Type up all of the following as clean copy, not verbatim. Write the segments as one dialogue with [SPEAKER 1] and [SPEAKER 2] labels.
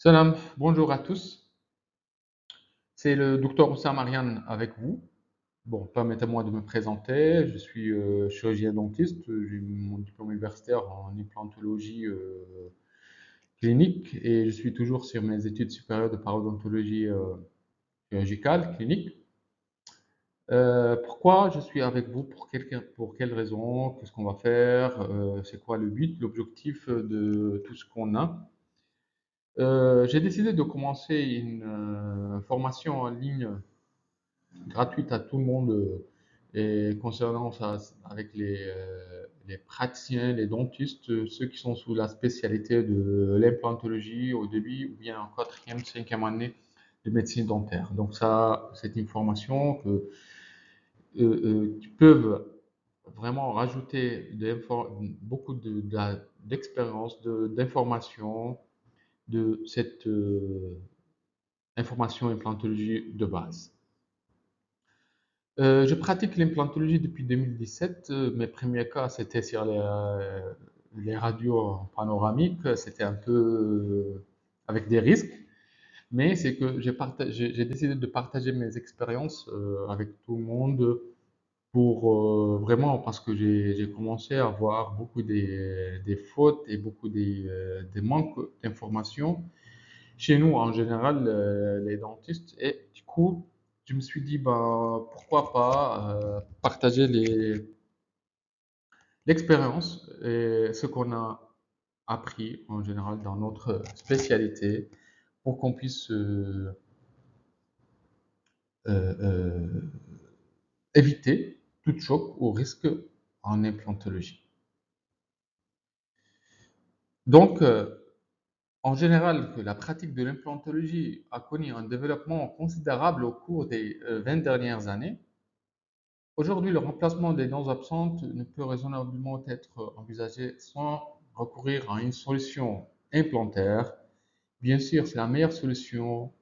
[SPEAKER 1] Salam, bonjour à tous. C'est le docteur Oussama Marian avec vous. Bon, permettez-moi de me présenter. Je suis chirurgien dentiste. J'ai eu mon diplôme universitaire en implantologie clinique et je suis toujours sur mes études supérieures de parodontologie chirurgicale clinique. Pourquoi je suis avec vous? Pour quelle raison? Qu'est-ce qu'on va faire? C'est quoi le but, l'objectif de tout ce qu'on a? J'ai décidé de commencer une formation en ligne gratuite à tout le monde et concernant ça avec les praticiens, les dentistes, ceux qui sont sous la spécialité de l'implantologie au début ou bien en quatrième, cinquième année de médecine dentaire. Donc ça, c'est une formation qui peuvent vraiment rajouter beaucoup d'expérience, d'informations de cette information implantologie de base. Je pratique l'implantologie depuis 2017. Mes premiers cas, c'était sur les radios panoramiques. C'était un peu avec des risques, mais c'est que j'ai décidé de partager mes expériences avec tout le monde pour vraiment parce que j'ai commencé à voir beaucoup des fautes et beaucoup des manques d'informations chez nous, en général, les dentistes. Et du coup, je me suis dit, bah, pourquoi pas partager l'expérience et ce qu'on a appris en général dans notre spécialité pour qu'on puisse euh, éviter tout choc ou risque en implantologie. Donc, en général, que la pratique de l'implantologie a connu un développement considérable au cours des 20 dernières années. Aujourd'hui, le remplacement des dents absentes ne peut raisonnablement être envisagé sans recourir à une solution implantaire. Bien sûr, c'est la meilleure solution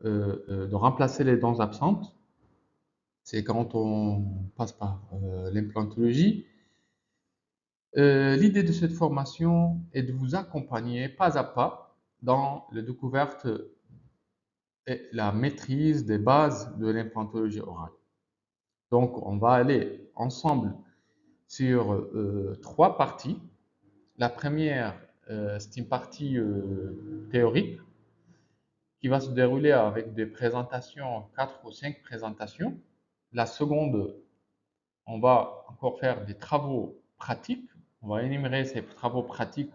[SPEAKER 1] de remplacer les dents absentes. C'est quand on passe par l'implantologie. L'idée de cette formation est de vous accompagner pas à pas dans la découverte et la maîtrise des bases de l'implantologie orale. Donc, on va aller ensemble sur trois parties. La première, c'est une partie théorique qui va se dérouler avec des présentations, quatre ou cinq présentations. La seconde, on va encore faire des travaux pratiques. On va énumérer ces travaux pratiques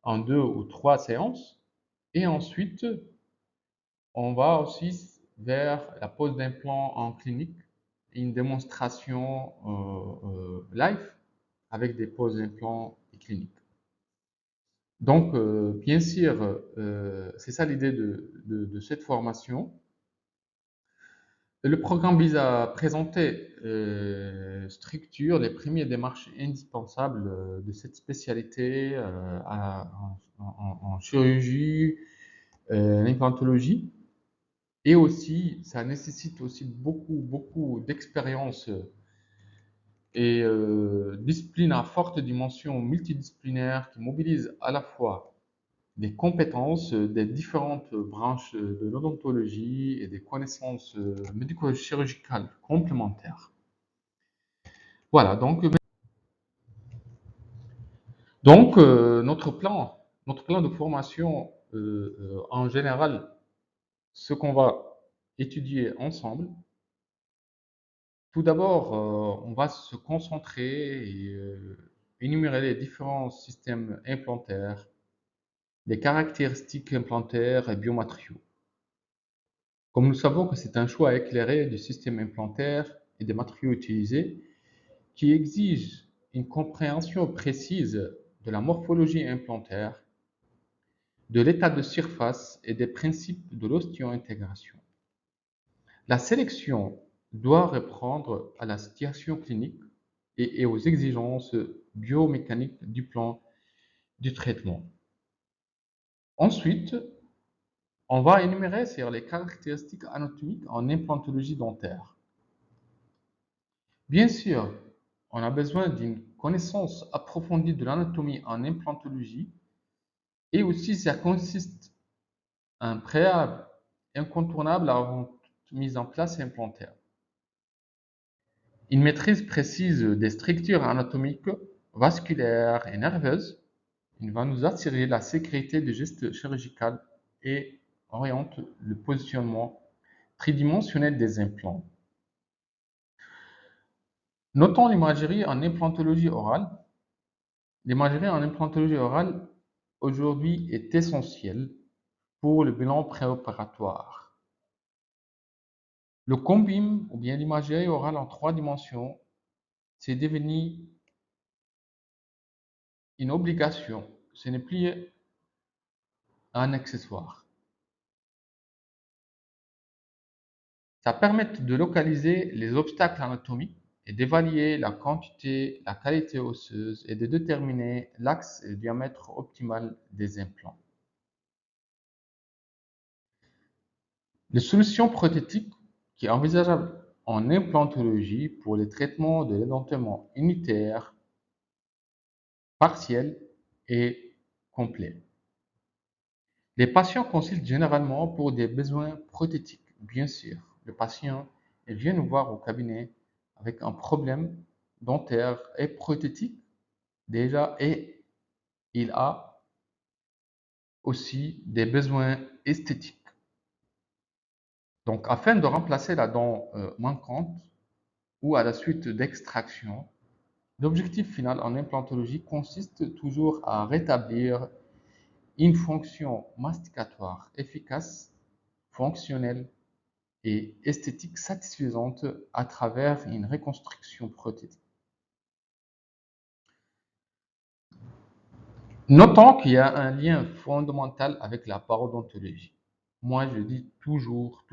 [SPEAKER 1] en deux ou trois séances. Et ensuite, on va aussi vers la pose d'implant en clinique et une démonstration live avec des poses d'implants cliniques. Donc, bien sûr, c'est ça l'idée de cette formation. Le programme vise à présenter structure les premières démarches indispensables de cette spécialité en chirurgie, l'implantologie. Et aussi, ça nécessite aussi beaucoup d'expérience et discipline à forte dimension multidisciplinaire qui mobilise à la fois des compétences des différentes branches de l'odontologie et des connaissances médico-chirurgicales complémentaires. Voilà, donc notre plan de formation en général, ce qu'on va étudier ensemble, tout d'abord, on va se concentrer et énumérer les différents systèmes implantaires, les caractéristiques implantaires et biomatériaux. Comme nous savons que c'est un choix éclairé du système implantaire et des matériaux utilisés qui exige une compréhension précise de la morphologie implantaire, de l'état de surface et des principes de l'ostéo-intégration. La sélection doit répondre à la situation clinique et aux exigences biomécaniques du plan du traitement. Ensuite, on va énumérer sur les caractéristiques anatomiques en implantologie dentaire. Bien sûr, on a besoin d'une connaissance approfondie de l'anatomie en implantologie et aussi ça consiste un préalable incontournable avant toute mise en place implantaire. Une maîtrise précise des structures anatomiques, vasculaires et nerveuses va nous assurer la sécurité du geste chirurgical et oriente le positionnement tridimensionnel des implants. Notons l'imagerie en implantologie orale. L'imagerie en implantologie orale aujourd'hui est essentielle pour le bilan préopératoire. Le combim ou bien l'imagerie orale en 3 dimensions, c'est devenu une obligation, ce n'est plus un accessoire. Ça permet de localiser les obstacles anatomiques et d'évaluer la quantité, la qualité osseuse et de déterminer l'axe et le diamètre optimal des implants. Les solutions prothétiques qui sont envisageables en implantologie pour les traitements de l'édentement unitaire, partiel et complet. Les patients consultent généralement pour des besoins prothétiques. Bien sûr, le patient vient nous voir au cabinet avec un problème dentaire et prothétique déjà et il a aussi des besoins esthétiques. Donc, afin de remplacer la dent manquante ou à la suite d'extraction, l'objectif final en implantologie consiste toujours à rétablir une fonction masticatoire efficace, fonctionnelle et esthétique satisfaisante à travers une reconstruction prothétique. Notons qu'il y a un lien fondamental avec la parodontologie. Moi, je dis toujours,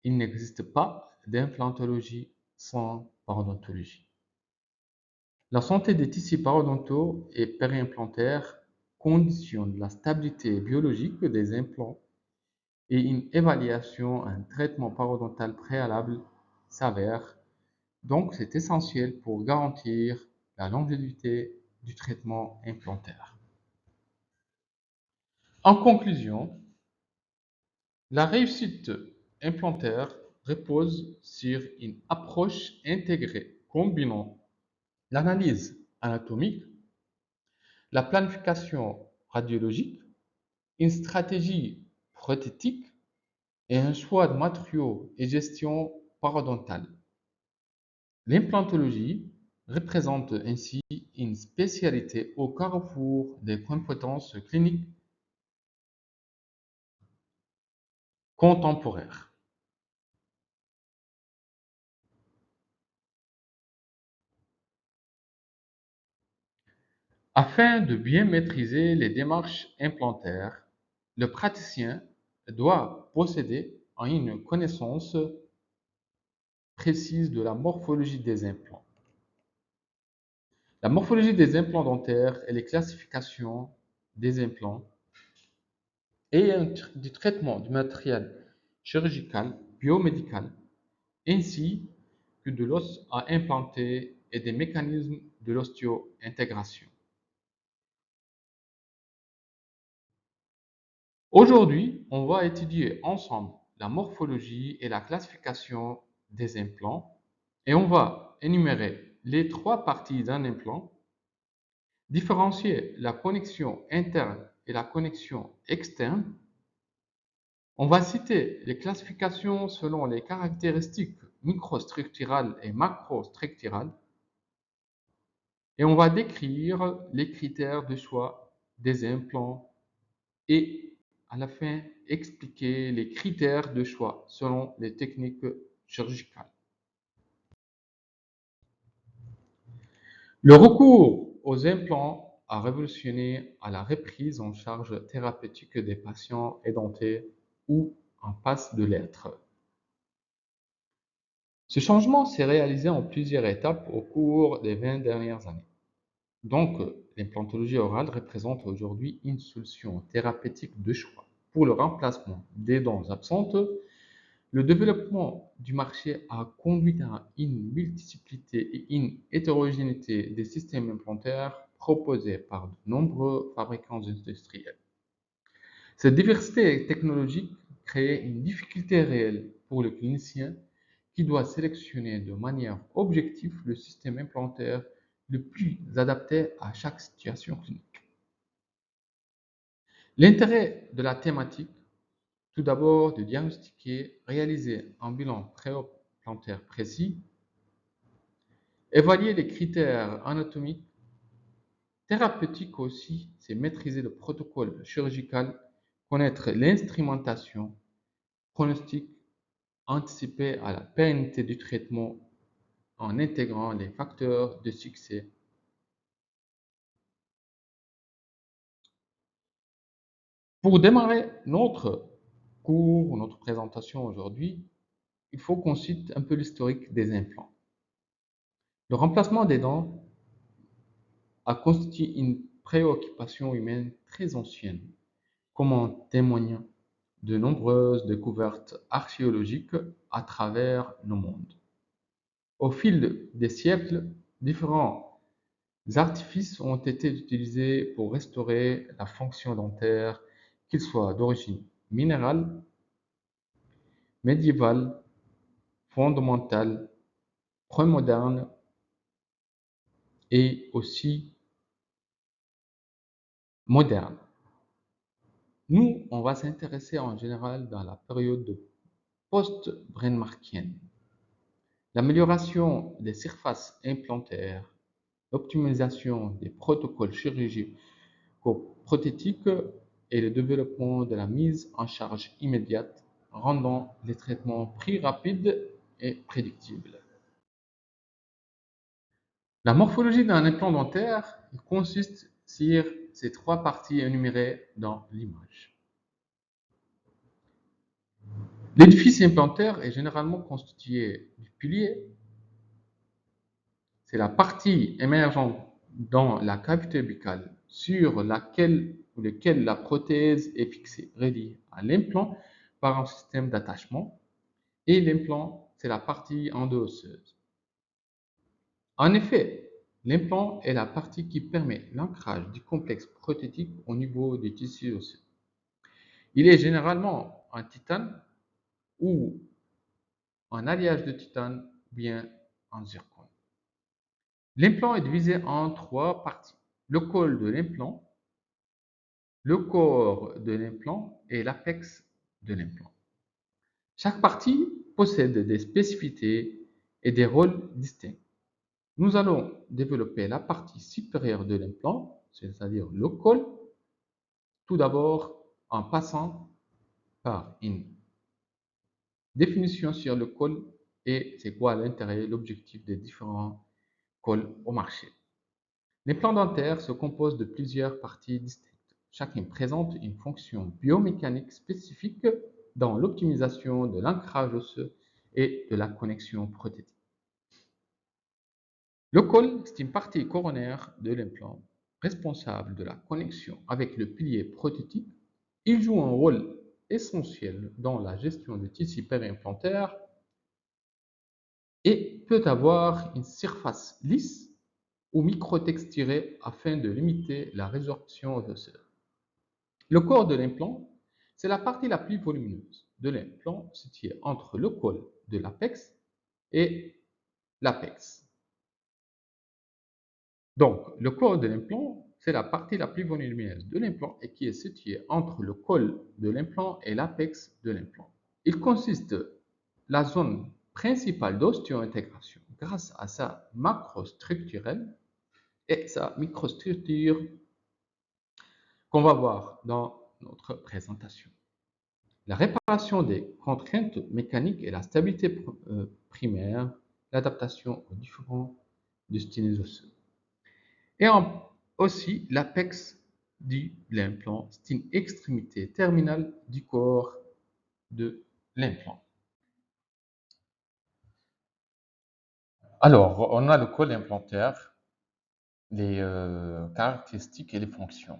[SPEAKER 1] il n'existe pas d'implantologie sans parodontologie. La santé des tissus parodontaux et périimplantaires conditionne la stabilité biologique des implants et une évaluation, un traitement parodontal préalable s'avère. Donc, c'est essentiel pour garantir la longévité du traitement implantaire. En conclusion, la réussite implantaire repose sur une approche intégrée combinant l'analyse anatomique, la planification radiologique, une stratégie prothétique et un choix de matériaux et gestion parodontale. L'implantologie représente ainsi une spécialité au carrefour des compétences cliniques contemporaines. Afin de bien maîtriser les démarches implantaires, le praticien doit posséder une connaissance précise de la morphologie des implants. La morphologie des implants dentaires et les classifications des implants et du traitement du matériel chirurgical, biomédical, ainsi que de l'os à implanter et des mécanismes de l'osteo-intégration. Aujourd'hui, on va étudier ensemble la morphologie et la classification des implants et on va énumérer les 3 parties d'un implant, différencier la connexion interne et la connexion externe. On va citer les classifications selon les caractéristiques microstructurales et macrostructurales et on va décrire les critères de choix des implants et à la fin expliquer les critères de choix selon les techniques chirurgicales. Le recours aux implants a révolutionné à la reprise en charge thérapeutique des patients édentés ou en passe de l'être. Ce changement s'est réalisé en plusieurs étapes au cours des 20 dernières années. Donc, l'implantologie orale représente aujourd'hui une solution thérapeutique de choix pour le remplacement des dents absentes. Le développement du marché a conduit à une multiplicité et une hétérogénéité des systèmes implantaires proposés par de nombreux fabricants industriels. Cette diversité technologique crée une difficulté réelle pour le clinicien qui doit sélectionner de manière objective le système implantaire le plus adapté à chaque situation clinique. L'intérêt de la thématique, tout d'abord de diagnostiquer, réaliser un bilan préimplantaire précis, évaluer les critères anatomiques, thérapeutiques aussi, c'est maîtriser le protocole chirurgical, connaître l'instrumentation, pronostic, anticiper à la pérennité du traitement en intégrant les facteurs de succès. Pour démarrer notre cours, notre présentation aujourd'hui, il faut qu'on cite un peu l'historique des implants. Le remplacement des dents a constitué une préoccupation humaine très ancienne, comme en témoignent de nombreuses découvertes archéologiques à travers le monde. Au fil des siècles, différents artifices ont été utilisés pour restaurer la fonction dentaire, qu'ils soient d'origine minérale, médiévale, fondamentale, prémoderne et aussi moderne. Nous, on va s'intéresser en général dans la période post-Brenmarkienne. L'amélioration des surfaces implantaires, l'optimisation des protocoles chirurgicaux prothétiques et le développement de la mise en charge immédiate, rendant les traitements plus rapides et prédictibles. La morphologie d'un implant dentaire consiste sur ces trois parties énumérées dans l'image. L'édifice implantaire est généralement constitué du pilier. C'est la partie émergente dans la cavité buccale sur laquelle ou lequel la prothèse est fixée, reliée à l'implant par un système d'attachement. Et l'implant, c'est la partie endosseuse. En effet, l'implant est la partie qui permet l'ancrage du complexe prothétique au niveau des tissus osseux. Il est généralement en titane ou en alliage de titane, bien en zircone. L'implant est divisé en trois parties. Le col de l'implant, le corps de l'implant et l'apex de l'implant. Chaque partie possède des spécificités et des rôles distincts. Nous allons développer la partie supérieure de l'implant, c'est-à-dire le col, tout d'abord en passant par une définition sur le col et c'est quoi l'intérêt, l'objectif des différents cols au marché. L'implant dentaire se compose de plusieurs parties distinctes. Chacune présente une fonction biomécanique spécifique dans l'optimisation de l'ancrage osseux et de la connexion prothétique. Le col, c'est une partie coronaire de l'implant responsable de la connexion avec le pilier prothétique. Il joue un rôle essentiel dans la gestion du tissu périimplantaire et peut avoir une surface lisse ou microtexturée afin de limiter la résorption osseuse. Le corps de l'implant, c'est la partie la plus volumineuse de l'implant située entre le col de l'apex et l'apex. Donc, le corps de l'implant, c'est la partie la plus volumineuse de l'implant et qui est située entre le col de l'implant et l'apex de l'implant. Il consiste la zone principale d'ostéo-intégration grâce à sa macrostructurelle et sa microstructure qu'on va voir dans notre présentation. La réparation des contraintes mécaniques et la stabilité primaire, l'adaptation aux différents destinées osseuses. Et aussi l'apex de l'implant, c'est une extrémité terminale du corps de l'implant. Alors, on a le col implantaire, les caractéristiques et les fonctions.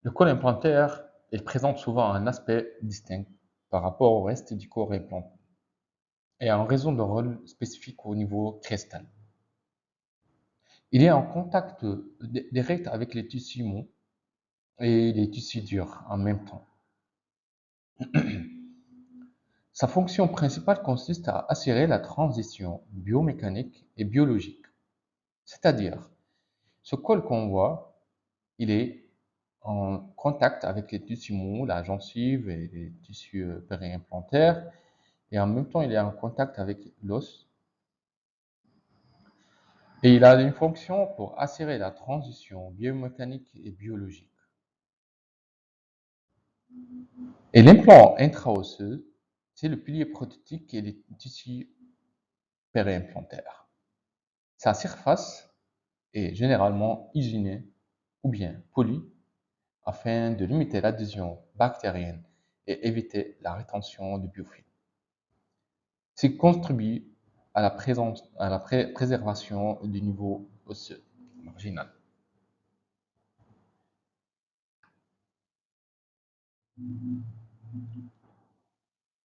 [SPEAKER 1] Le col implantaire, il présente souvent un aspect distinct par rapport au reste du corps implanté et en raison d'un rôle spécifique au niveau crestal. Il est en contact direct avec les tissus mous et les tissus durs en même temps. Sa fonction principale consiste à assurer la transition biomécanique et biologique. C'est-à-dire, ce col qu'on voit, il est en contact avec les tissus mous, la gencive et les tissus périimplantaires, et en même temps, il est en contact avec l'os. Et il a une fonction pour assurer la transition biomécanique et biologique. Et l'implant intra-osseux, c'est le pilier prothétique et les tissus périimplantaires. Sa surface est généralement hygiénée ou bien polie afin de limiter l'adhésion bactérienne et éviter la rétention du biofilm. Ce qui contribue à la préservation du niveau osseux marginal.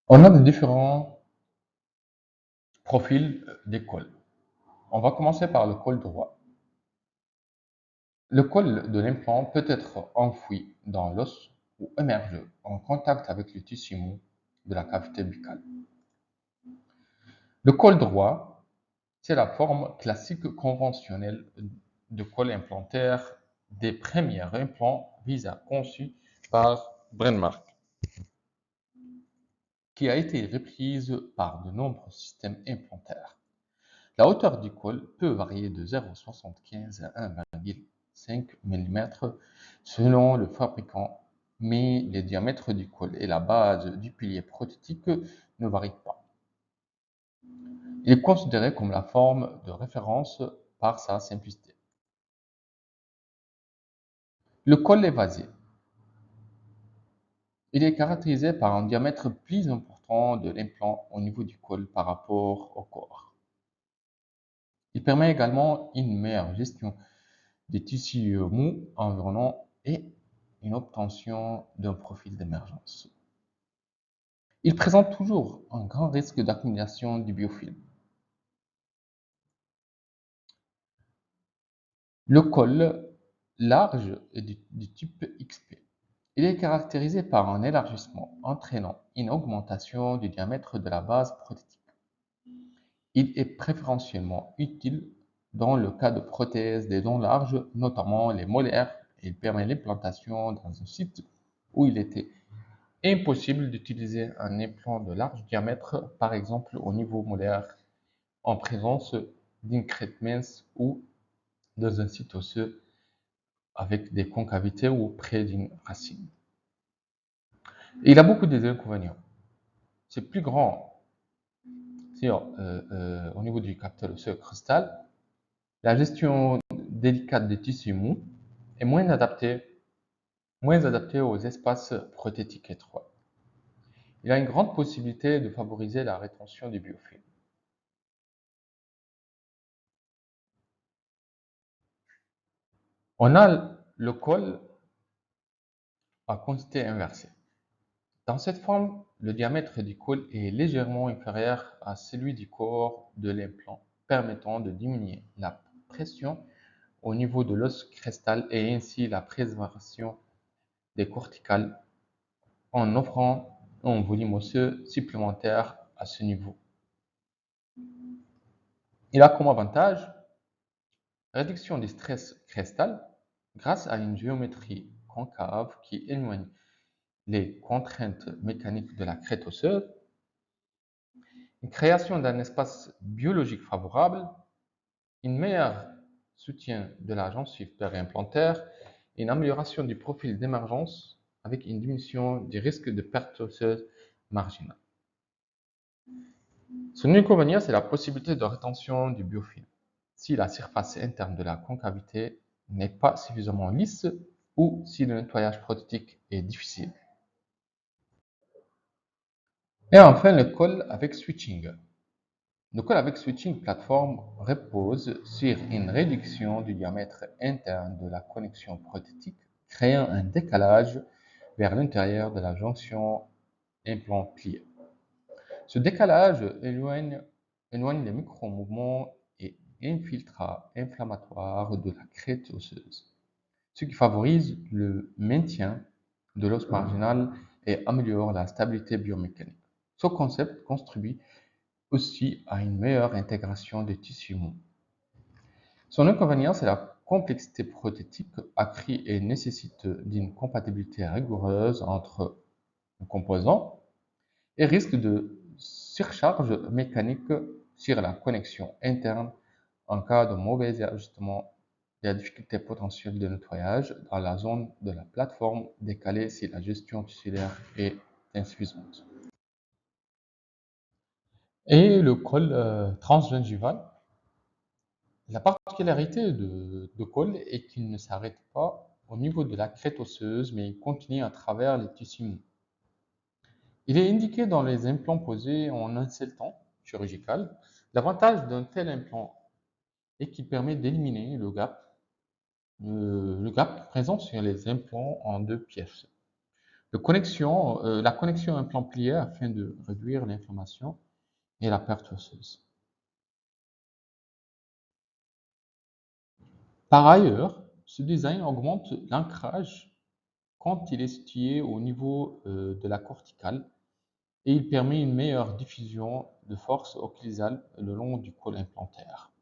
[SPEAKER 1] On a de différents profils des cols. On va commencer par le col droit. Le col de l'implant peut être enfoui dans l'os ou émerge en contact avec le tissu mou de la cavité buccale. Le col droit, c'est la forme classique conventionnelle de col implantaire des premiers implants VISA conçus par Brenmark, qui a été reprise par de nombreux systèmes implantaires. La hauteur du col peut varier de 0,75 à 1,5 mm selon le fabricant, mais les diamètres du col et la base du pilier prothétique ne varient pas. Il est considéré comme la forme de référence par sa simplicité. Le col évasé. Il est caractérisé par un diamètre plus important de l'implant au niveau du col par rapport au corps. Il permet également une meilleure gestion des tissus mous environnants et une obtention d'un profil d'émergence. Il présente toujours un grand risque d'accumulation du biofilm. Le col large est du type XP. Il est caractérisé par un élargissement entraînant une augmentation du diamètre de la base prothétique. Il est préférentiellement utile dans le cas de prothèses des dents larges, notamment les molaires. Il permet l'implantation dans un site où il était impossible d'utiliser un implant de large diamètre, par exemple au niveau molaire, en présence d'une crête mince ou dans un site osseux avec des concavités ou près d'une racine. Et il a beaucoup d'inconvénients. C'est plus grand au niveau du capteur osseux cristal. La gestion délicate des tissus mous est moins adaptée aux espaces prothétiques étroits. Il a une grande possibilité de favoriser la rétention du biofilm. On a le col à quantité inversée. Dans cette forme, le diamètre du col est légèrement inférieur à celui du corps de l'implant, permettant de diminuer la pression au niveau de l'os cristal et ainsi la préservation des corticales en offrant un volume osseux supplémentaire à ce niveau. Il a comme avantage réduction du stress cristal grâce à une géométrie concave qui éloigne les contraintes mécaniques de la crête osseuse, une création d'un espace biologique favorable, une meilleure soutien de la gencive périimplantaire et une amélioration du profil d'émergence avec une diminution du risque de perte osseuse marginale. Son inconvénient, c'est la possibilité de rétention du biofilm si la surface interne de la concavité n'est pas suffisamment lisse ou si le nettoyage prothétique est difficile. Et enfin, le col avec switching. Le col avec switching plateforme repose sur une réduction du diamètre interne de la connexion prothétique, créant un décalage vers l'intérieur de la jonction implant plié. Ce décalage éloigne les micro-mouvements et infiltrats inflammatoires de la crête osseuse. ce qui favorise le maintien de l'os marginal et améliore la stabilité biomécanique. Ce concept contribue aussi à une meilleure intégration des tissus mous. Son inconvénient, c'est la complexité prothétique accrue et nécessite d'une compatibilité rigoureuse entre les composants et risque de surcharge mécanique sur la connexion interne en cas de mauvais ajustement et la difficulté potentielle de nettoyage dans la zone de la plateforme décalée si la gestion tissulaire est insuffisante. Et le col transgingival, la particularité de col est qu'il ne s'arrête pas au niveau de la crête osseuse, mais il continue à travers les tissus mous. Il est indiqué dans les implants posés en un seul temps chirurgical. L'avantage d'un tel implant est qu'il permet d'éliminer le gap présent sur les implants en deux pièces. La connexion implant plié afin de réduire l'inflammation et la perte osseuse. Par ailleurs, ce design augmente l'ancrage quand il est situé au niveau de la corticale et il permet une meilleure diffusion de force occlusale le long du col implantaire.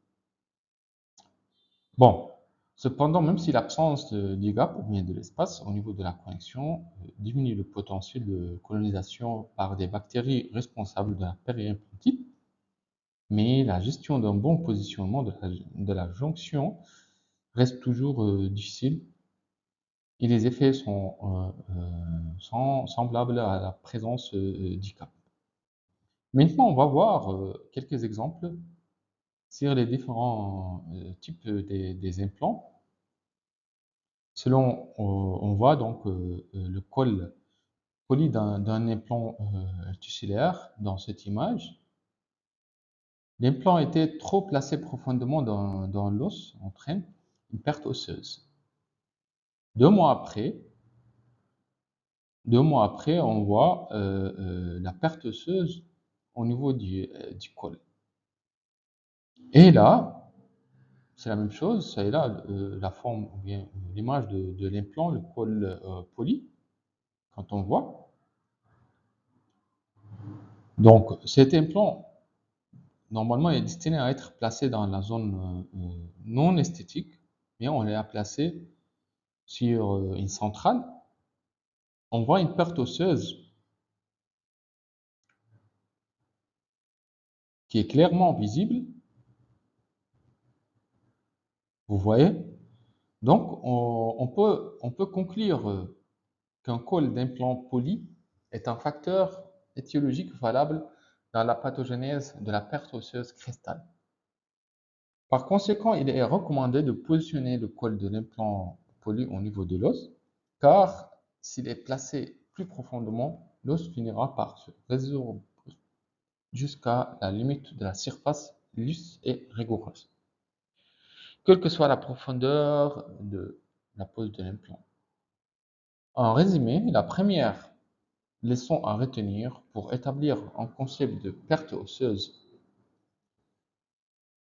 [SPEAKER 1] Bon, cependant, même si l'absence de gap ou bien de l'espace au niveau de la connexion diminue le potentiel de colonisation par des bactéries responsables de la périimplantite, mais la gestion d'un bon positionnement de la jonction reste toujours difficile et les effets sont semblables à la présence d'ICAP. Maintenant, on va voir quelques exemples sur les différents types des implants. On voit donc le col poli d'un implant tissulaire dans cette image. L'implant était trop placé profondément dans l'os, entraîne une perte osseuse. 2 mois après, on voit la perte osseuse au niveau du col. Et là, c'est la même chose, ça est là la forme ou bien l'image de l'implant, le col poli, quand on voit. Donc cet implant, normalement, est destiné à être placé dans la zone non esthétique, mais on l'a placé sur une centrale. On voit une perte osseuse qui est clairement visible. Vous voyez? Donc, on peut conclure qu'un col d'implant poli est un facteur étiologique valable dans la pathogénèse de la perte osseuse cristale. Par conséquent, il est recommandé de positionner le col de l'implant poli au niveau de l'os, car s'il est placé plus profondément, l'os finira par se résorber jusqu'à la limite de la surface lisse et rigoureuse, quelle que soit la profondeur de la pose de l'implant. En résumé, la première leçon à retenir pour établir un concept de perte osseuse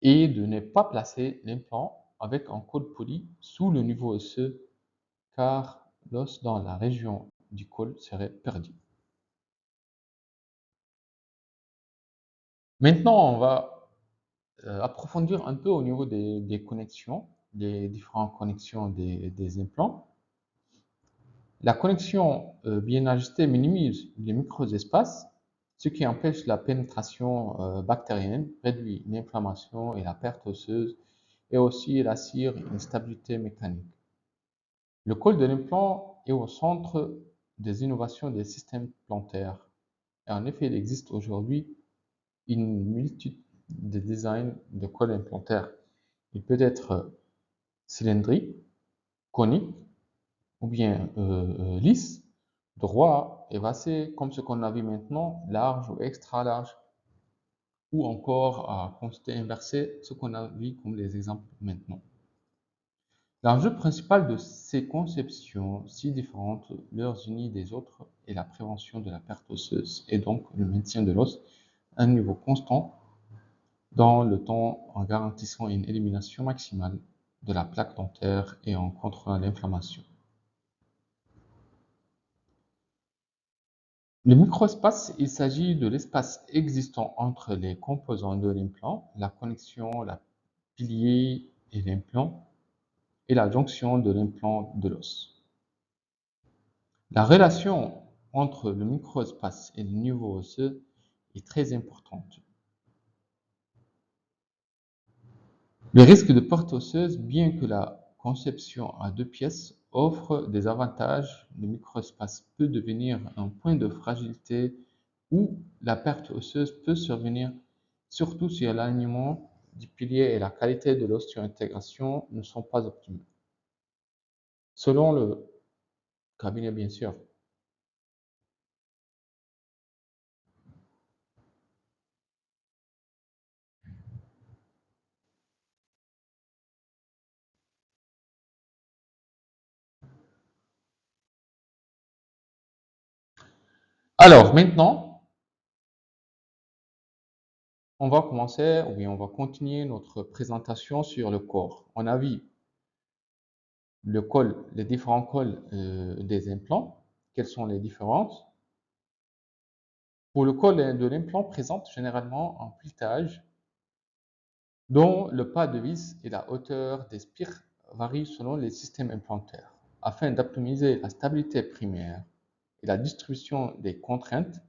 [SPEAKER 1] est de ne pas placer l'implant avec un col poli sous le niveau osseux, car l'os dans la région du col serait perdu. Maintenant, on va approfondir un peu au niveau des connexions, des différentes connexions des implants. La connexion bien ajustée minimise les micro-espaces, ce qui empêche la pénétration bactérienne, réduit l'inflammation et la perte osseuse, et aussi assure une stabilité mécanique. Le col de l'implant est au centre des innovations des systèmes plantaires. Et en effet, il existe aujourd'hui une multitude de designs de col implantaire. Il peut être cylindrique, conique, ou bien lisse, droit, évasé, comme ce qu'on a vu maintenant, large ou extra large, ou encore à quantité inversée, ce qu'on a vu comme les exemples maintenant. L'enjeu principal de ces conceptions si différentes les unes des autres est la prévention de la perte osseuse et donc le maintien de l'os à un niveau constant dans le temps en garantissant une élimination maximale de la plaque dentaire et en contrôlant l'inflammation. Le microespace, il s'agit de l'espace existant entre les composants de l'implant, la connexion, la pilier et l'implant, et la jonction de l'implant de l'os. La relation entre le microespace et le niveau osseux est très importante. Le risque de perte osseuse, bien que la conception à deux pièces offre des avantages, le microespace peut devenir un point de fragilité où la perte osseuse peut survenir, surtout si l'alignement du pilier et la qualité de l'ostéo-intégration ne sont pas optimaux. Selon le cabinet, bien sûr. Alors maintenant, on va commencer, ou bien on va continuer notre présentation sur le corps. On a vu le col, les différents cols des implants. Quelles sont les différences? Pour le col de l'implant présente généralement un filetage dont le pas de vis et la hauteur des spires varient selon les systèmes implantaires. Afin d'optimiser la stabilité primaire et la distribution des contraintes,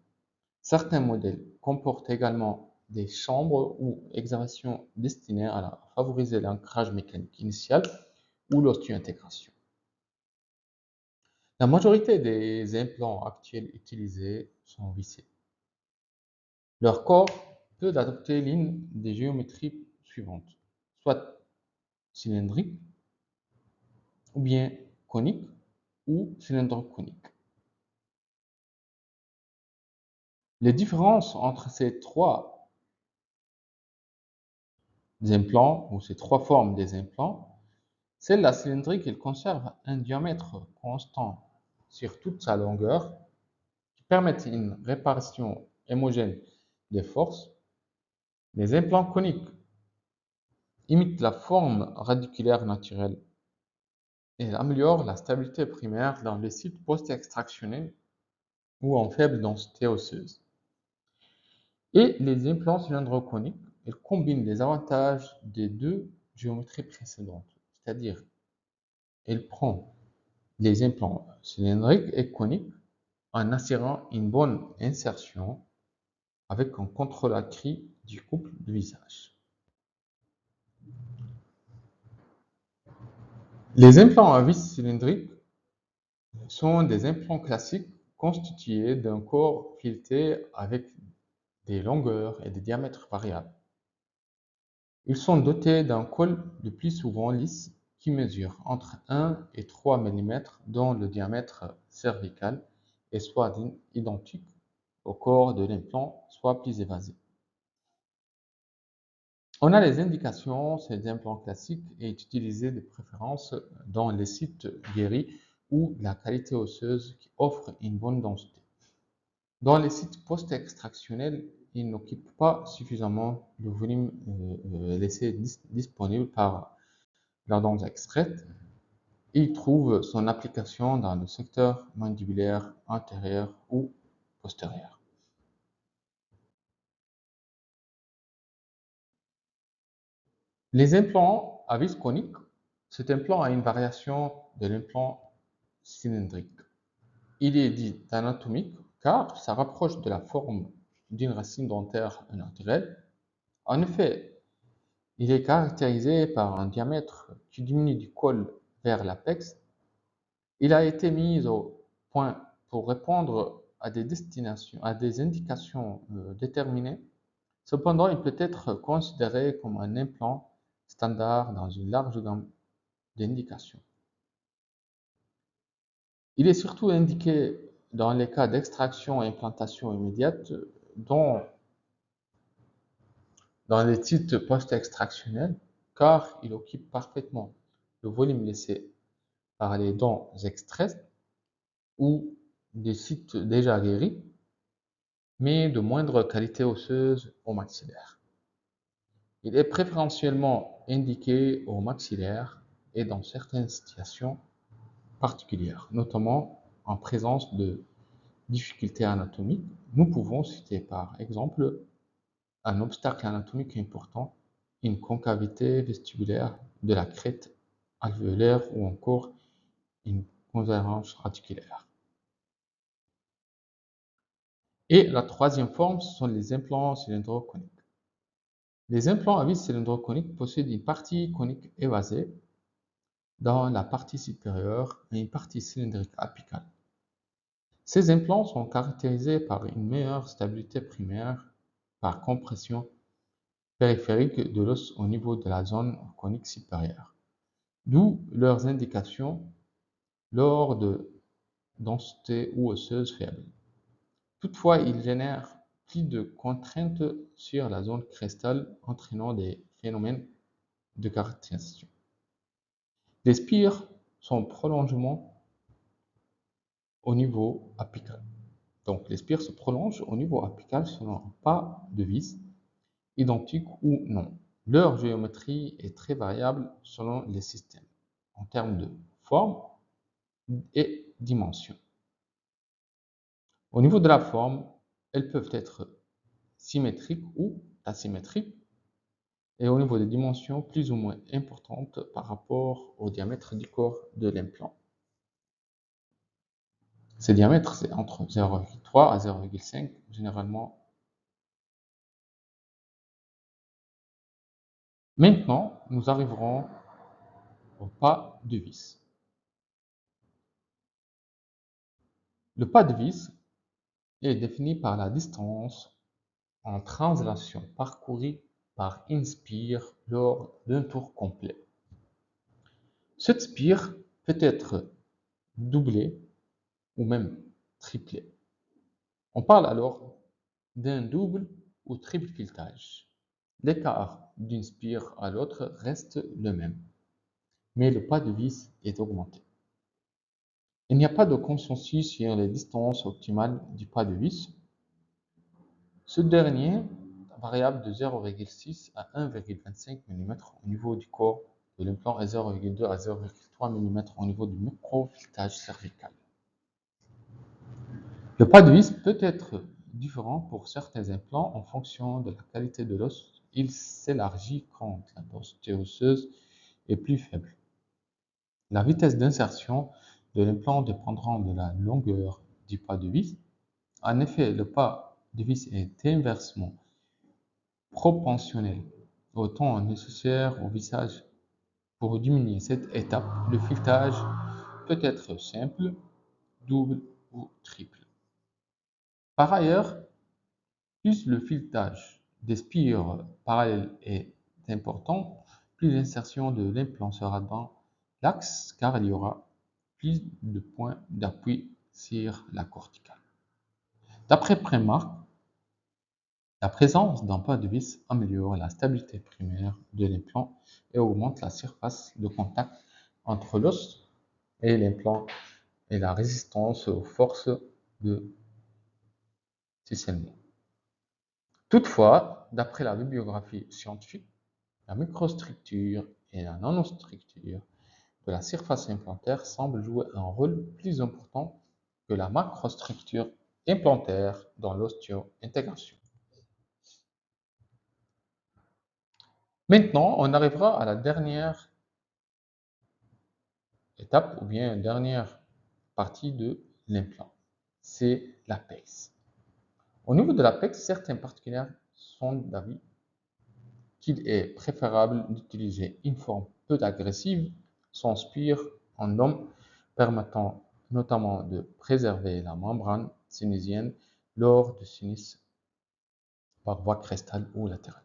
[SPEAKER 1] certains modèles comportent également des chambres ou exavations destinées à favoriser l'ancrage mécanique initial ou l'ostéo-intégration. La majorité des implants actuels utilisés sont vissés. Leur corps peut adopter l'une des géométries suivantes, soit cylindrique, ou bien conique, ou cylindro-conique. Les différences entre ces trois implants, ou ces trois formes des implants, c'est la cylindrique, elle conserve un diamètre constant sur toute sa longueur, qui permet une répartition homogène des forces. Les implants coniques imitent la forme radiculaire naturelle et améliorent la stabilité primaire dans les sites post-extractionnels ou en faible densité osseuse. Et les implants cylindro-coniques, ils combinent les avantages des deux géométries précédentes, c'est-à-dire, ils prennent les implants cylindriques et coniques en assurant une bonne insertion avec un contrôle accru du couple de visage. Les implants à vis cylindriques sont des implants classiques constitués d'un corps fileté avec des longueurs et des diamètres variables. Ils sont dotés d'un col le plus souvent lisse qui mesure entre 1 et 3 mm dont le diamètre cervical est soit identique au corps de l'implant, soit plus évasé. On a les indications, ces implants classiques est utilisé de préférence dans les sites guéris ou la qualité osseuse qui offre une bonne densité. Dans les sites post-extractionnels, ils n'occupent pas suffisamment le volume laissé disponible par la dent extraite. Il trouve son application dans le secteur mandibulaire antérieur ou postérieur. Les implants à vis conique, cet implant a une variation de l'implant cylindrique. Il est dit anatomique car ça rapproche de la forme d'une racine dentaire naturelle. En effet, il est caractérisé par un diamètre qui diminue du col vers l'apex. Il a été mis au point pour répondre à des indications déterminées. Cependant, il peut être considéré comme un implant standard dans une large gamme d'indications. Il est surtout indiqué dans les cas d'extraction et implantation immédiate, dont dans les sites post-extractionnels, car il occupe parfaitement le volume laissé par les dents extraites ou des sites déjà guéris, mais de moindre qualité osseuse au maxillaire. Il est préférentiellement indiqué au maxillaire et dans certaines situations particulières, notamment en présence de difficultés anatomiques. Nous pouvons citer par exemple un obstacle anatomique important, une concavité vestibulaire de la crête alvéolaire ou encore une convergence radiculaire. Et la troisième forme, ce sont les implants cylindro-coniques. Les implants à vis cylindro-coniques possèdent une partie conique évasée dans la partie supérieure et une partie cylindrique apicale. Ces implants sont caractérisés par une meilleure stabilité primaire par compression périphérique de l'os au niveau de la zone conique supérieure, d'où leurs indications lors de densité ou osseuse faible. Toutefois, ils génèrent plus de contraintes sur la zone crestale, entraînant des phénomènes de caractérisation. Les spires sont prolongements au niveau apical. Donc, les spires se prolongent au niveau apical selon un pas de vis, identique ou non. Leur géométrie est très variable selon les systèmes, en termes de forme et dimension. Au niveau de la forme, elles peuvent être symétriques ou asymétriques, et au niveau des dimensions, plus ou moins importantes par rapport au diamètre du corps de l'implant. Ces diamètres, c'est entre 0,3 à 0,5 généralement. Maintenant, nous arriverons au pas de vis. Le pas de vis est défini par la distance en translation parcourue par une spire lors d'un tour complet. Cette spire peut être doublée ou même triplée. On parle alors d'un double ou triple filetage. L'écart d'une spire à l'autre reste le même, mais le pas de vis est augmenté. Il n'y a pas de consensus sur les distances optimales du pas de vis. Ce dernier variable de 0,6 à 1,25 mm au niveau du corps de l'implant et 0,2 à 0,3 mm au niveau du microfiletage cervical. Le pas de vis peut être différent pour certains implants en fonction de la qualité de l'os. Il s'élargit quand la densité osseuse est plus faible. La vitesse d'insertion de l'implant dépendra de la longueur du pas de vis. En effet, le pas de vis est inversement proportionnel au temps nécessaire au vissage. Pour diminuer cette étape, le filetage peut être simple, double ou triple. Par ailleurs, plus le filetage des spires parallèles est important, plus l'insertion de l'implant sera dans l'axe car il y aura plus de points d'appui sur la corticale. D'après Premark, la présence d'un pas de vis améliore la stabilité primaire de l'implant et augmente la surface de contact entre l'os et l'implant et la résistance aux forces de tissellement. Toutefois, d'après la bibliographie scientifique, la microstructure et la nanostructure de la surface implantaire semblent jouer un rôle plus important que la macrostructure implantaire dans l'ostéo-intégration. Maintenant, on arrivera à la dernière étape ou bien dernière partie de l'implant. C'est l'apex. Au niveau de l'apex, certains particuliers sont d'avis qu'il est préférable d'utiliser une forme peu agressive, sans spire en homme, permettant notamment de préserver la membrane sinusienne lors de sinus par voie crestale ou latérale.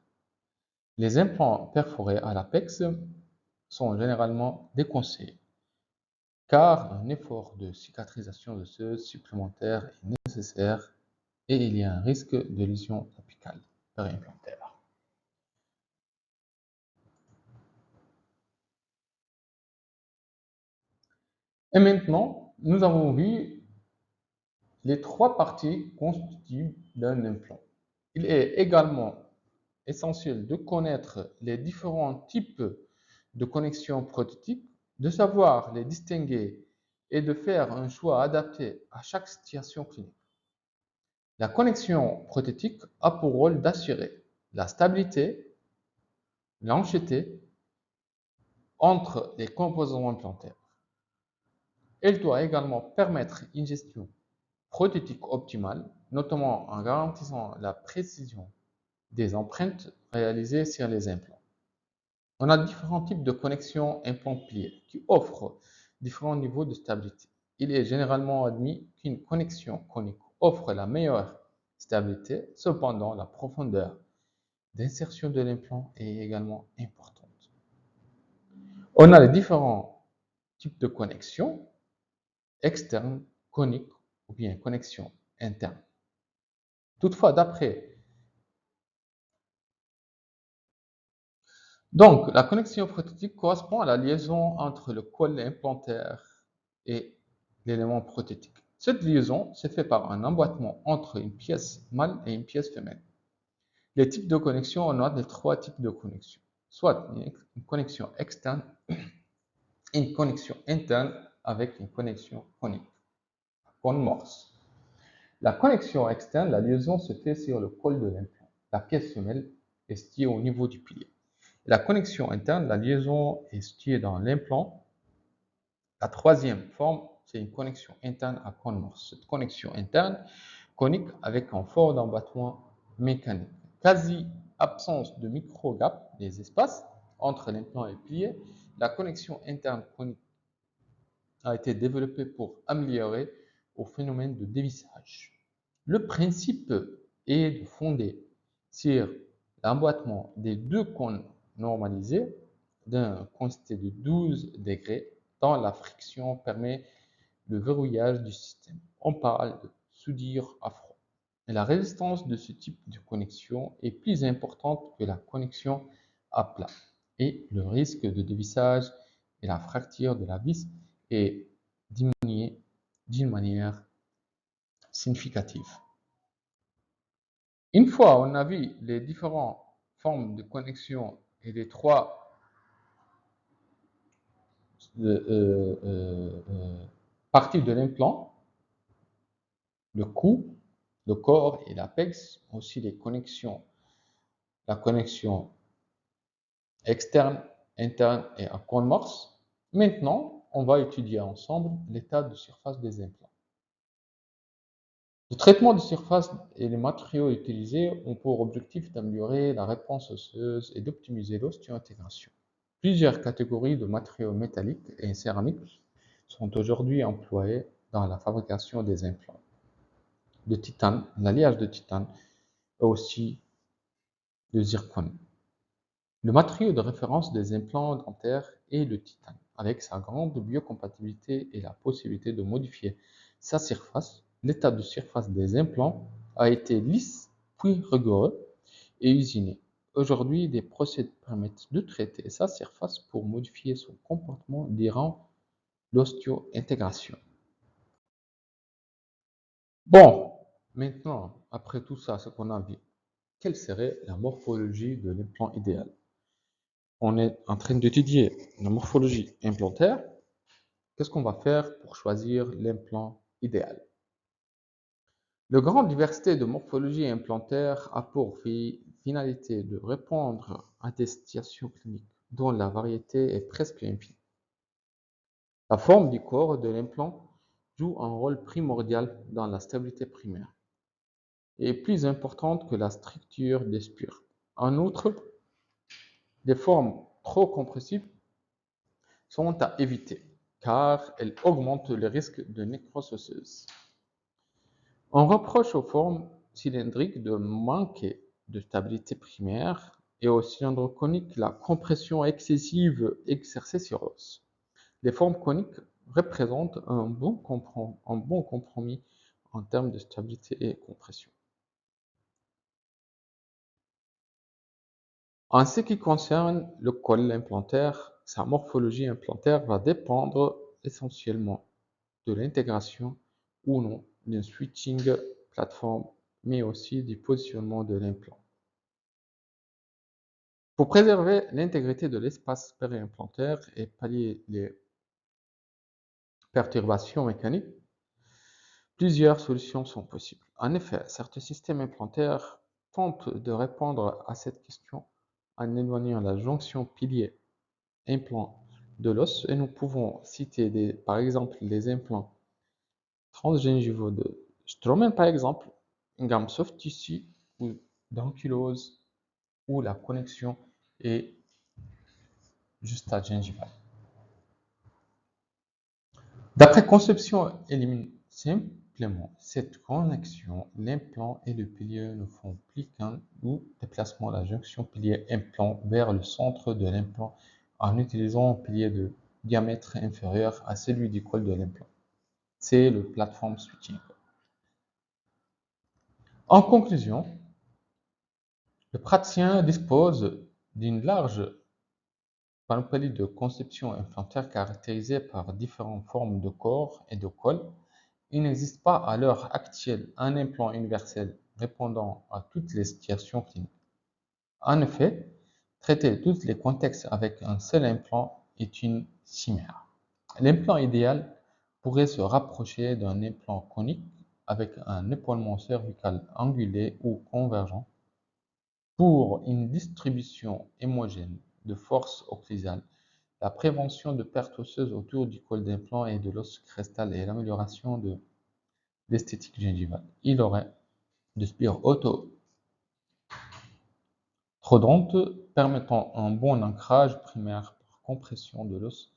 [SPEAKER 1] Les implants perforés à l'apex sont généralement déconseillés, car un effort de cicatrisation osseuse supplémentaire est nécessaire et il y a un risque de lésion apicale périimplantaire. Et maintenant, nous avons vu les trois parties constitutives d'un implant. Il est également essentiel de connaître les différents types de connexions prototypes de savoir les distinguer et de faire un choix adapté à chaque situation clinique. La connexion prothétique a pour rôle d'assurer la stabilité, l'étanchéité entre les composants implantaires. Elle doit également permettre une gestion prothétique optimale, notamment en garantissant la précision des empreintes réalisées sur les implants. On a différents types de connexions implant-pliées qui offrent différents niveaux de stabilité. Il est généralement admis qu'une connexion conique offre la meilleure stabilité, cependant la profondeur d'insertion de l'implant est également importante. On a les différents types de connexions externes, coniques ou bien connexions internes. Toutefois, donc, la connexion prothétique correspond à la liaison entre le col implantaire et l'élément prothétique. Cette liaison se fait par un emboîtement entre une pièce mâle et une pièce femelle. Les types de connexion, on a les trois types de connexion. Soit une connexion externe, une connexion interne avec une connexion conique, cône morse. La connexion externe, la liaison se fait sur le col de l'implant. La pièce femelle est située au niveau du pilier. La connexion interne, la liaison est située dans l'implant. La troisième forme, c'est une connexion interne à cône morse. Cette connexion interne, conique avec un fort d'emboîtement mécanique. Quasi absence de micro-gap, des espaces entre l'implant et le pilier. La connexion interne conique a été développée pour améliorer au phénomène de dévissage. Le principe est de fonder sur l'emboîtement des deux cônes normalisés d'une quantité de 12 degrés dont la friction permet le verrouillage du système. On parle de soudure à froid. Et la résistance de ce type de connexion est plus importante que la connexion à plat. Et le risque de dévissage et la fracture de la vis est diminué d'une manière significative. Une fois on a vu les différentes formes de connexion et les trois parties de l'implant, le cou, le corps et l'apex, aussi les connexions, la connexion externe, interne et à cône morse. Maintenant, on va étudier ensemble l'état de surface des implants. Le traitement de surface et les matériaux utilisés ont pour objectif d'améliorer la réponse osseuse et d'optimiser l'ostéo-intégration. Plusieurs catégories de matériaux métalliques et céramiques sont aujourd'hui employées dans la fabrication des implants. Le titane, l'alliage de titane, et aussi le zircone. Le matériau de référence des implants dentaires est le titane, avec sa grande biocompatibilité et la possibilité de modifier sa surface. L'état de surface des implants a été lisse puis rigoureux et usiné. Aujourd'hui, des procédés permettent de traiter sa surface pour modifier son comportement durant l'ostéo-intégration. Bon, maintenant, après tout ça, ce qu'on a vu, quelle serait la morphologie de l'implant idéal? On est en train d'étudier la morphologie implantaire. Qu'est-ce qu'on va faire pour choisir l'implant idéal? La grande diversité de morphologie implantaire a pour finalité de répondre à des situations cliniques dont la variété est presque infinie. La forme du corps de l'implant joue un rôle primordial dans la stabilité primaire et est plus importante que la structure des spures. En outre, les formes trop compressives sont à éviter car elles augmentent le risque de nécrose osseuse. On reproche aux formes cylindriques de manquer de stabilité primaire et aux cylindres coniques la compression excessive exercée sur l'os. Les formes coniques représentent un bon compromis en termes de stabilité et compression. En ce qui concerne le col implantaire, sa morphologie implantaire va dépendre essentiellement de l'intégration ou non d'un switching plateforme, mais aussi du positionnement de l'implant. Pour préserver l'intégrité de l'espace périimplantaire et pallier les perturbations mécaniques, plusieurs solutions sont possibles. En effet, certains systèmes implantaires tentent de répondre à cette question en éloignant la jonction pilier-implant de l'os et nous pouvons citer par exemple les implants transgingivaux de Straumann par exemple, une gamme soft tissue ou d'ankylose où la connexion est juxtagingivale. D'après conception élimine simplement cette connexion, l'implant et le pilier ne font plus qu'un ou déplacement de la jonction pilier-implant vers le centre de l'implant en utilisant un pilier de diamètre inférieur à celui du col de l'implant. C'est le platform switching. En conclusion, le praticien dispose d'une large panoplie de conceptions implantaires caractérisées par différentes formes de corps et de col. Il n'existe pas à l'heure actuelle un implant universel répondant à toutes les situations cliniques. En effet, traiter tous les contextes avec un seul implant est une chimère. L'implant idéal pourrait se rapprocher d'un implant conique avec un épaulement cervical angulé ou convergent pour une distribution homogène de force occlusale, la prévention de pertes osseuses autour du col d'implant et de l'os crestal et l'amélioration de l'esthétique gingivale. Il aurait de spire auto-trodonte permettant un bon ancrage primaire par compression de l'os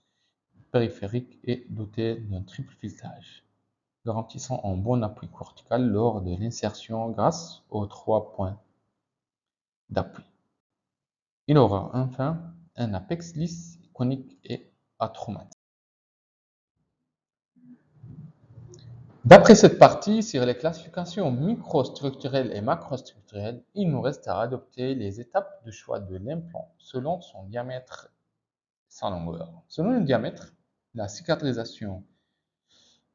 [SPEAKER 1] périphérique et doté d'un triple filetage, garantissant un bon appui cortical lors de l'insertion grâce aux 3 points d'appui. Il aura enfin un apex lisse, conique et atromatique. D'après cette partie sur les classifications microstructurelles et macrostructurelles, il nous reste à adopter les étapes de choix de l'implant selon son diamètre et sa longueur. Selon le diamètre, la cicatrisation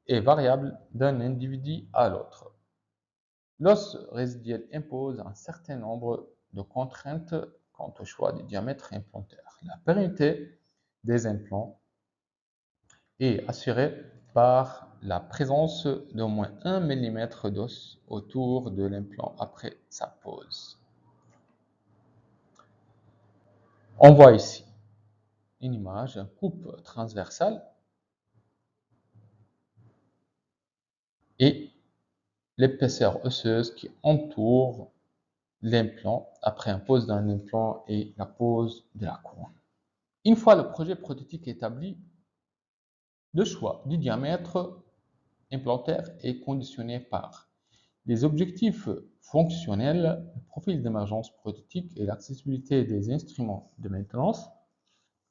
[SPEAKER 1] est variable d'un individu à l'autre. L'os résiduel impose un certain nombre de contraintes quant au choix du diamètre implantaire. La pérennité des implants est assurée par la présence d'au moins 1 mm d'os autour de l'implant après sa pose. On voit ici une image, une coupe transversale et l'épaisseur osseuse qui entoure l'implant après la pose d'un implant et la pose de la couronne. Une fois le projet prototype établi, le choix du diamètre implantaire est conditionné par les objectifs fonctionnels, le profil d'émergence prototype et l'accessibilité des instruments de maintenance,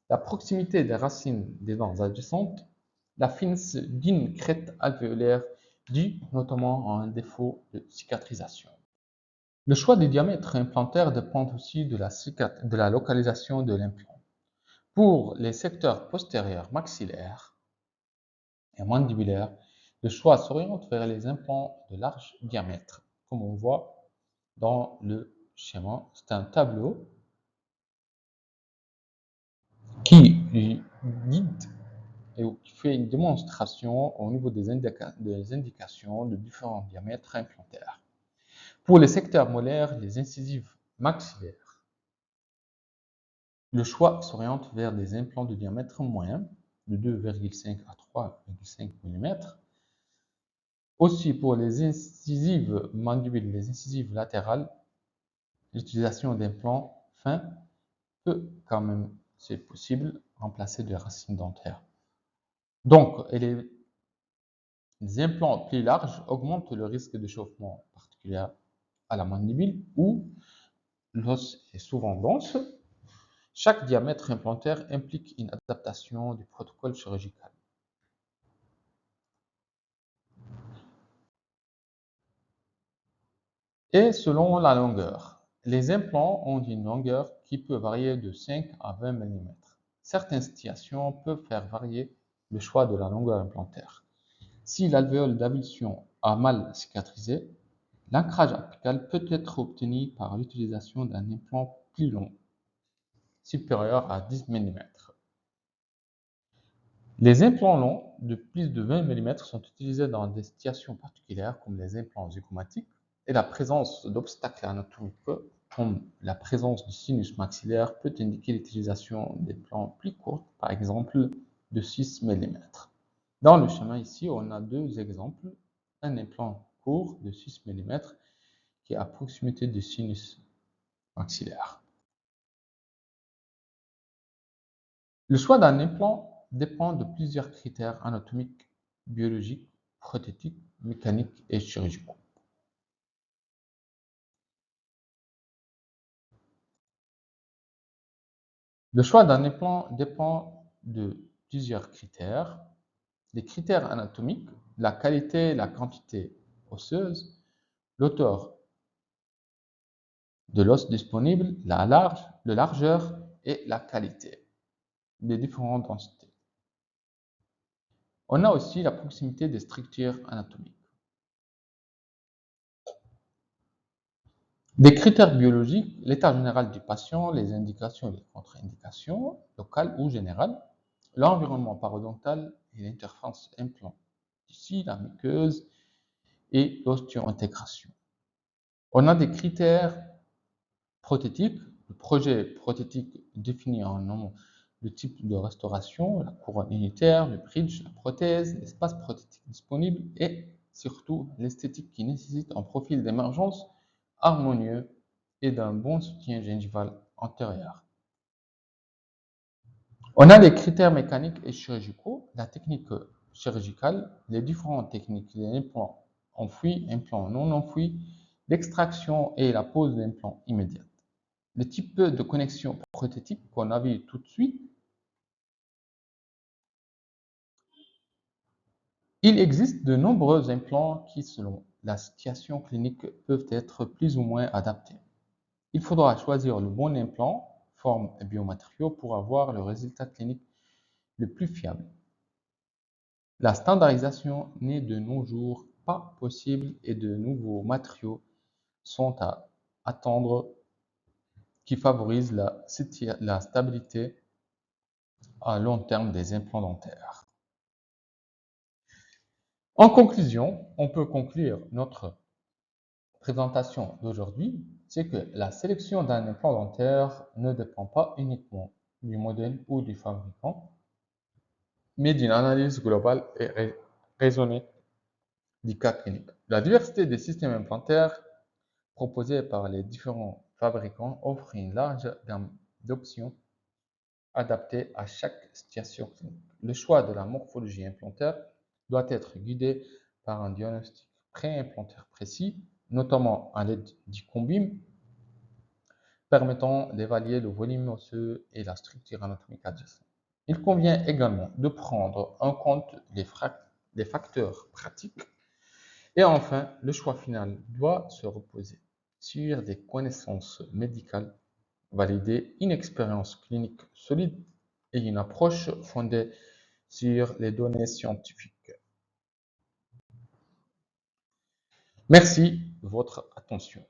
[SPEAKER 1] la proximité des racines des dents adjacentes, la finesse d'une crête alvéolaire due notamment à un défaut de cicatrisation. Le choix du diamètre implantaire dépend aussi de la localisation de l'implant. Pour les secteurs postérieurs maxillaires et mandibulaires, le choix s'oriente vers les implants de large diamètre, comme on voit dans le schéma. C'est un tableau qui guide et qui fait une démonstration au niveau des indications de différents diamètres implantaires. Pour les secteurs molaires, les incisives maxillaires, le choix s'oriente vers des implants de diamètre moyen, de 2,5 à 3,5 mm. Aussi, pour les incisives mandibules, les incisives latérales, l'utilisation d'implants fins peut quand même, c'est possible, remplacer des racines dentaires. Donc, les implants plus larges augmentent le risque d'échauffement particulier à la mandibule où l'os est souvent dense. Chaque diamètre implantaire implique une adaptation du protocole chirurgical. Et selon la longueur, les implants ont une longueur qui peut varier de 5 à 20 mm. Certaines situations peuvent faire varier le choix de la longueur implantaire. Si l'alvéole d'avulsion a mal cicatrisé, l'ancrage apical peut être obtenu par l'utilisation d'un implant plus long, supérieur à 10 mm. Les implants longs de plus de 20 mm sont utilisés dans des situations particulières comme les implants zygomatiques et la présence d'obstacles anatomiques comme la présence du sinus maxillaire peut indiquer l'utilisation d'implants plus courts, par exemple de 6 mm. Dans le schéma ici, on a deux exemples. Un implant court de 6 mm qui est à proximité du sinus maxillaire. Le choix d'un implant dépend de plusieurs critères anatomiques, biologiques, prothétiques, mécaniques et chirurgicaux. Le choix d'un implant dépend de plusieurs critères. Les critères anatomiques, la qualité et la quantité osseuse, l'auteur de l'os disponible, la largeur et la qualité des différentes densités. On a aussi la proximité des structures anatomiques. Des critères biologiques, l'état général du patient, les indications et les contre-indications, locales ou générales, l'environnement parodontal et l'interface implant, ici la muqueuse et l'osteo-intégration. On a des critères prothétiques, le projet prothétique définit en nom le type de restauration, la couronne unitaire, le bridge, la prothèse, l'espace prothétique disponible et surtout l'esthétique qui nécessite un profil d'émergence harmonieux et d'un bon soutien gingival antérieur. On a les critères mécaniques et chirurgicaux, la technique chirurgicale, les différentes techniques, les implants enfouis, implants non enfouis, l'extraction et la pose d'implants immédiate. Le type de connexion prothétique qu'on a vu tout de suite, il existe de nombreux implants qui, selon la situation clinique, peuvent être plus ou moins adaptés. Il faudra choisir le bon implant, forme et biomatériaux pour avoir le résultat clinique le plus fiable. La standardisation n'est de nos jours pas possible et de nouveaux matériaux sont à attendre qui favorisent la stabilité à long terme des implants dentaires. En conclusion, on peut conclure notre présentation d'aujourd'hui, c'est que la sélection d'un implant dentaire ne dépend pas uniquement du modèle ou du fabricant, mais d'une analyse globale et raisonnée du cas clinique. La diversité des systèmes implantaires proposés par les différents fabricants offre une large gamme d'options adaptées à chaque situation clinique. Le choix de la morphologie implantaire doit être guidé par un diagnostic pré-implantaire précis, notamment à l'aide du combim, permettant d'évaluer le volume osseux et la structure anatomique adjacente. Il convient également de prendre en compte les facteurs pratiques. Et enfin, le choix final doit se reposer sur des connaissances médicales validées, une expérience clinique solide et une approche fondée sur les données scientifiques. Merci de votre attention.